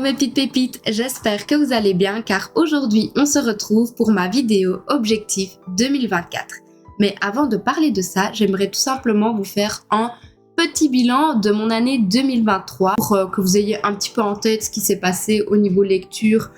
Hello mes petites pépites, j'espère que vous allez bien car aujourd'hui on se retrouve pour ma vidéo Objectif 2024. Mais avant de parler de ça, j'aimerais tout simplement vous faire un petit bilan de mon année 2023 pour que vous ayez un petit peu en tête ce qui s'est passé au niveau lecture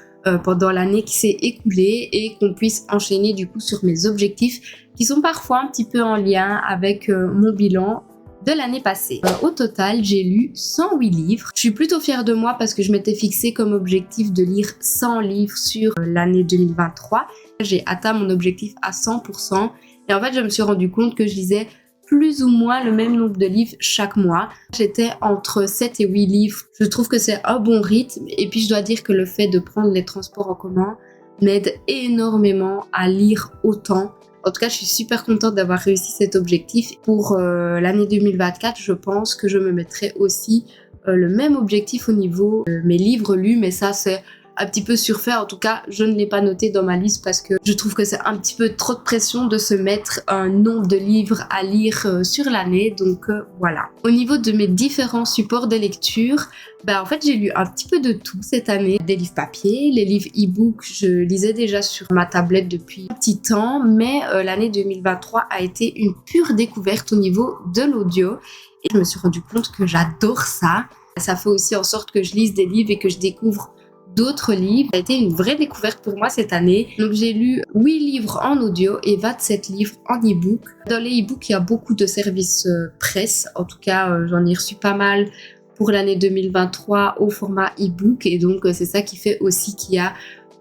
pendant l'année qui s'est écoulée et qu'on puisse enchaîner du coup sur mes objectifs qui sont parfois un petit peu en lien avec mon bilan de l'année passée. Au total, j'ai lu 108 livres. Je suis plutôt fière de moi parce que je m'étais fixé comme objectif de lire 100 livres sur l'année 2023. J'ai atteint mon objectif à 100% et en fait, je me suis rendu compte que je lisais plus ou moins le même nombre de livres chaque mois. J'étais entre 7 et 8 livres. Je trouve que c'est un bon rythme et puis je dois dire que le fait de prendre les transports en commun m'aide énormément à lire autant. En tout cas, je suis super contente d'avoir réussi cet objectif. Pour l'année 2024, je pense que je me mettrai aussi le même objectif au niveau mes livres lus, mais ça c'est un petit peu surfait. En tout cas, je ne l'ai pas noté dans ma liste parce que je trouve que c'est un petit peu trop de pression de se mettre un nombre de livres à lire sur l'année. Donc voilà. Au niveau de mes différents supports de lecture, en fait, j'ai lu un petit peu de tout cette année. Des livres papier, les livres e-book, je lisais déjà sur ma tablette depuis un petit temps, mais l'année 2023 a été une pure découverte au niveau de l'audio et je me suis rendu compte que j'adore ça. Ça fait aussi en sorte que je lise des livres et que je découvre d'autres livres. Ça a été une vraie découverte pour moi cette année. Donc j'ai lu 8 livres en audio et 27 livres en e-book. Dans les e-books, il y a beaucoup de services presse. En tout cas, j'en ai reçu pas mal pour l'année 2023 au format e-book. Et donc c'est ça qui fait aussi qu'il y a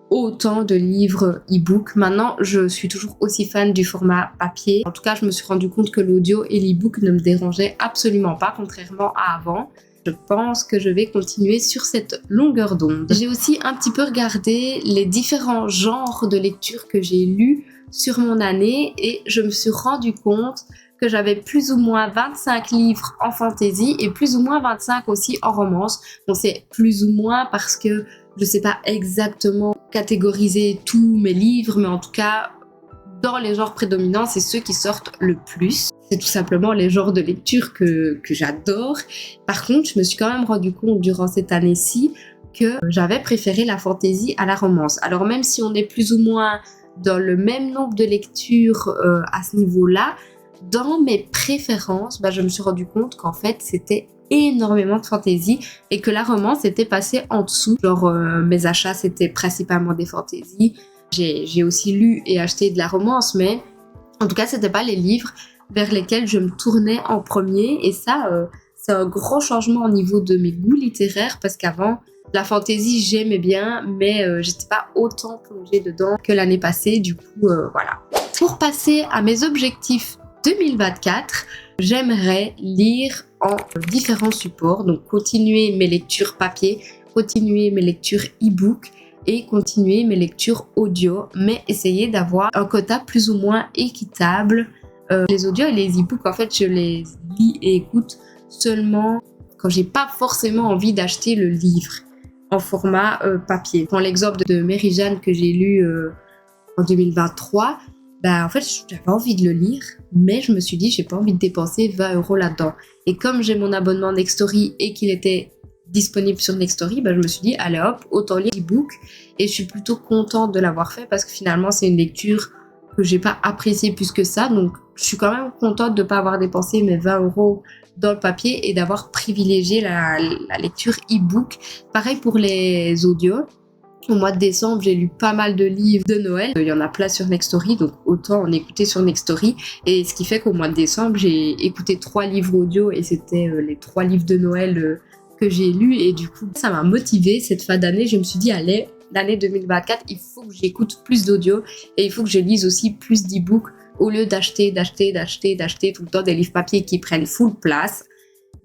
autant de livres e-book. Maintenant, je suis toujours aussi fan du format papier. En tout cas, je me suis rendu compte que l'audio et l'e-book ne me dérangeaient absolument pas, contrairement à avant. Je pense que je vais continuer sur cette longueur d'onde. J'ai aussi un petit peu regardé les différents genres de lecture que j'ai lus sur mon année et je me suis rendu compte que j'avais plus ou moins 25 livres en fantasy et plus ou moins 25 aussi en romance. Donc c'est plus ou moins parce que je ne sais pas exactement catégoriser tous mes livres, mais en tout cas, dans les genres prédominants, c'est ceux qui sortent le plus. C'est tout simplement les genres de lecture que j'adore. Par contre, je me suis quand même rendu compte durant cette année-ci que j'avais préféré la fantasy à la romance. Alors même si on est plus ou moins dans le même nombre de lectures à ce niveau-là, dans mes préférences, je me suis rendu compte qu'en fait, c'était énormément de fantasy et que la romance était passée en dessous. Genre, mes achats, c'était principalement des fantasy. J'ai aussi lu et acheté de la romance, mais en tout cas, c'était pas les livres vers lesquels je me tournais en premier. Et ça, c'est un gros changement au niveau de mes goûts littéraires parce qu'avant, la fantasy, j'aimais bien, mais j'étais pas autant plongée dedans que l'année passée. Du coup, voilà. Pour passer à mes objectifs 2024, j'aimerais lire en différents supports. Donc, continuer mes lectures papier, continuer mes lectures e-book et continuer mes lectures audio, mais essayer d'avoir un quota plus ou moins équitable. Les audios et les e-books, en fait, je les lis et écoute seulement quand j'ai pas forcément envie d'acheter le livre en format papier. Je prends l'exemple de Mary-Jeanne que j'ai lu en 2023. En fait, j'avais envie de le lire, mais je me suis dit, j'ai pas envie de dépenser 20 € là-dedans. Et comme j'ai mon abonnement Nextory et qu'il était disponible sur Nextory, je me suis dit, allez hop, autant lire l'e-book. Et je suis plutôt contente de l'avoir fait parce que finalement, c'est une lecture que j'ai pas appréciée plus que ça. Donc, je suis quand même contente de pas avoir dépensé mes 20 € dans le papier et d'avoir privilégié la lecture e-book. Pareil pour les audios. Au mois de décembre, j'ai lu pas mal de livres de Noël. Il y en a plein sur Nextory, donc autant en écouter sur Nextory. Et ce qui fait qu'au mois de décembre, j'ai écouté 3 livres audio et c'était les 3 livres de Noël que j'ai lus. Et du coup, ça m'a motivée cette fin d'année. Je me suis dit, allez, l'année 2024, il faut que j'écoute plus d'audio et il faut que je lise aussi plus d'e-books au lieu d'acheter tout le temps des livres papier qui prennent full place.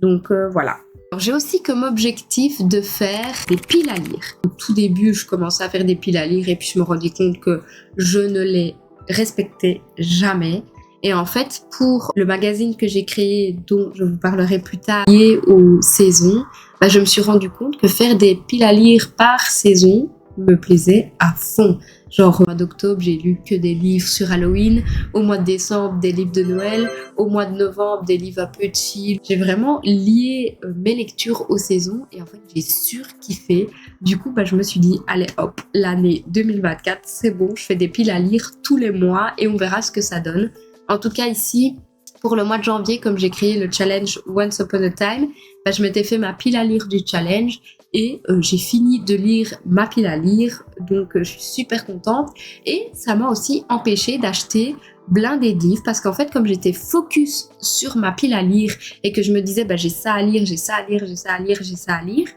Donc voilà. Alors, j'ai aussi comme objectif de faire des piles à lire. Au tout début, je commençais à faire des piles à lire et puis je me rendais compte que je ne les respectais jamais. Et en fait, pour le magazine que j'ai créé, dont je vous parlerai plus tard, lié aux saisons, je me suis rendu compte que faire des piles à lire par saison me plaisait à fond. Genre, au mois d'octobre, j'ai lu que des livres sur Halloween. Au mois de décembre, des livres de Noël. Au mois de novembre, des livres un peu chill. J'ai vraiment lié mes lectures aux saisons et en fait, j'ai surkiffé. Du coup, je me suis dit, allez hop, l'année 2024, c'est bon, je fais des piles à lire tous les mois et on verra ce que ça donne. En tout cas, ici, pour le mois de janvier, comme j'ai créé le challenge Once Upon a Time, je m'étais fait ma pile à lire du challenge et j'ai fini de lire ma pile à lire, donc je suis super contente. Et ça m'a aussi empêché d'acheter blindé de livres parce qu'en fait, comme j'étais focus sur ma pile à lire et que je me disais j'ai ça à lire, j'ai ça à lire, j'ai ça à lire, j'ai ça à lire,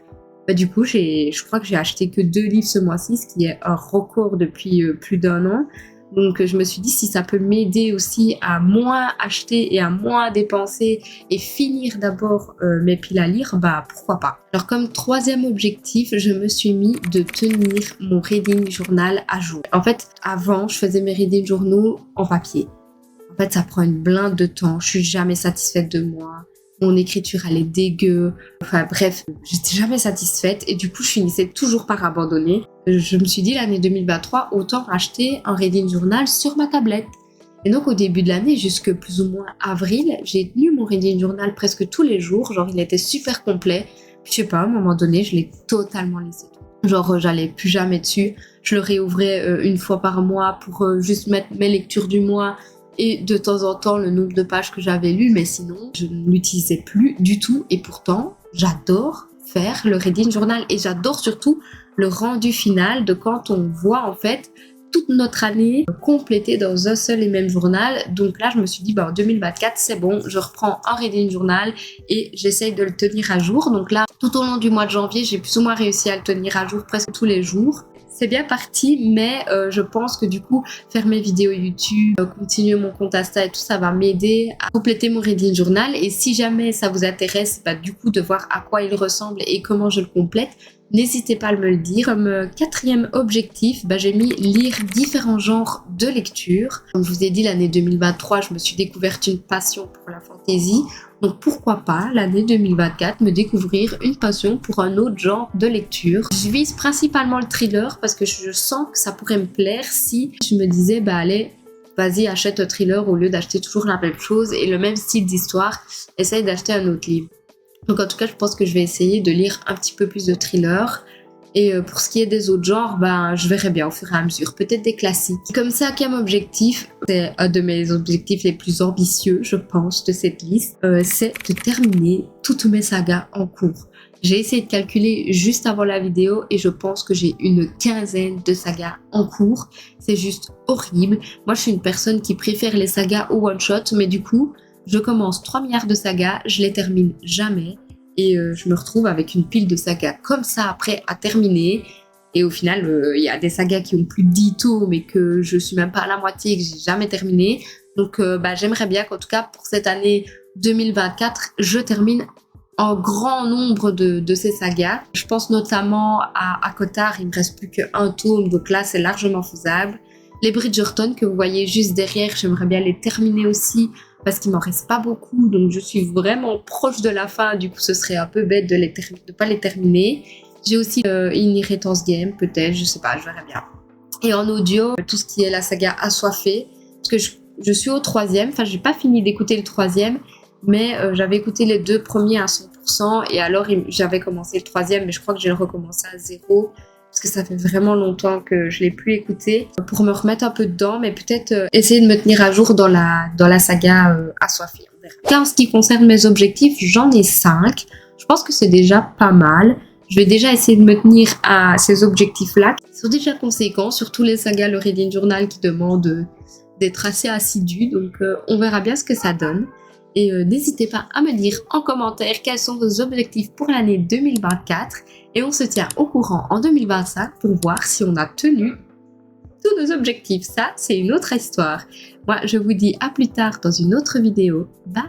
du coup, je crois que j'ai acheté que 2 livres ce mois-ci, ce qui est un record depuis plus d'1 an. Donc je me suis dit si ça peut m'aider aussi à moins acheter et à moins dépenser et finir d'abord mes piles à lire, pourquoi pas. Alors comme troisième objectif, je me suis mis de tenir mon reading journal à jour. En fait, avant, je faisais mes reading journaux en papier. En fait, ça prend une blinde de temps, je suis jamais satisfaite de moi. Mon écriture, elle est dégueu. Enfin bref, j'étais jamais satisfaite et du coup, je finissais toujours par abandonner. Je me suis dit l'année 2023, autant acheter un reading journal sur ma tablette. Et donc au début de l'année, jusque plus ou moins avril, j'ai tenu mon reading journal presque tous les jours. Genre, il était super complet. Puis, je sais pas, à un moment donné, je l'ai totalement laissé tomber. Genre, j'allais plus jamais dessus. Je le réouvrais une fois par mois pour juste mettre mes lectures du mois et de temps en temps le nombre de pages que j'avais lues, mais sinon je ne l'utilisais plus du tout. Et pourtant j'adore faire le reading journal et j'adore surtout le rendu final de quand on voit en fait toute notre année complétée dans un seul et même journal. Donc là je me suis dit en 2024 c'est bon, je reprends un reading journal et j'essaye de le tenir à jour. Donc là tout au long du mois de janvier j'ai plus ou moins réussi à le tenir à jour presque tous les jours. C'est bien parti, mais je pense que du coup, faire mes vidéos YouTube, continuer mon compte Insta et tout, ça va m'aider à compléter mon reading journal. Et si jamais ça vous intéresse, du coup, de voir à quoi il ressemble et comment je le complète, n'hésitez pas à me le dire. Comme quatrième objectif, j'ai mis lire différents genres de lecture. Comme je vous ai dit, l'année 2023, je me suis découverte une passion pour la fantasy. Donc pourquoi pas l'année 2024 me découvrir une passion pour un autre genre de lecture. Je vise principalement le thriller parce que je sens que ça pourrait me plaire si je me disais allez, vas-y achète un thriller au lieu d'acheter toujours la même chose et le même style d'histoire, essaye d'acheter un autre livre. Donc en tout cas je pense que je vais essayer de lire un petit peu plus de thriller. Et pour ce qui est des autres genres, je verrai bien au fur et à mesure. Peut-être des classiques. Comme cinquième objectif, c'est un de mes objectifs les plus ambitieux, je pense, de cette liste, c'est de terminer toutes mes sagas en cours. J'ai essayé de calculer juste avant la vidéo et je pense que j'ai une quinzaine de sagas en cours. C'est juste horrible. Moi, je suis une personne qui préfère les sagas au one-shot, mais du coup, je commence 3 milliards de sagas, je les termine jamais. Et je me retrouve avec une pile de sagas comme ça après à terminer. Et au final, il y a des sagas qui ont plus de 10 tomes mais que je suis même pas à la moitié et que j'ai jamais terminé. Donc j'aimerais bien qu'en tout cas pour cette année 2024, je termine un grand nombre de ces sagas. Je pense notamment à Cotard, il me reste plus qu'un tome, donc là c'est largement faisable. Les Bridgerton que vous voyez juste derrière, j'aimerais bien les terminer aussi. Parce qu'il m'en reste pas beaucoup, donc je suis vraiment proche de la fin, du coup ce serait un peu bête de pas les terminer. J'ai aussi Inheritance Game, peut-être, je sais pas, je verrai bien. Et en audio, tout ce qui est la saga Assoiffée, parce que je suis au 3e, j'ai pas fini d'écouter le 3e, mais j'avais écouté les 2 premiers à 100%, et alors j'avais commencé le 3e, mais je crois que j'ai recommencé à 0. Parce que ça fait vraiment longtemps que je l'ai plus écouté, pour me remettre un peu dedans, mais peut-être essayer de me tenir à jour dans la saga Assoiffée. En ce qui concerne mes objectifs, j'en ai 5. Je pense que c'est déjà pas mal. Je vais déjà essayer de me tenir à ces objectifs-là, qui sont déjà conséquents, surtout les sagas, le reading journal qui demande d'être assez assidu, donc on verra bien ce que ça donne. Et n'hésitez pas à me dire en commentaire quels sont vos objectifs pour l'année 2024. Et on se tient au courant en 2025 pour voir si on a tenu tous nos objectifs. Ça, c'est une autre histoire. Moi, je vous dis à plus tard dans une autre vidéo. Bye!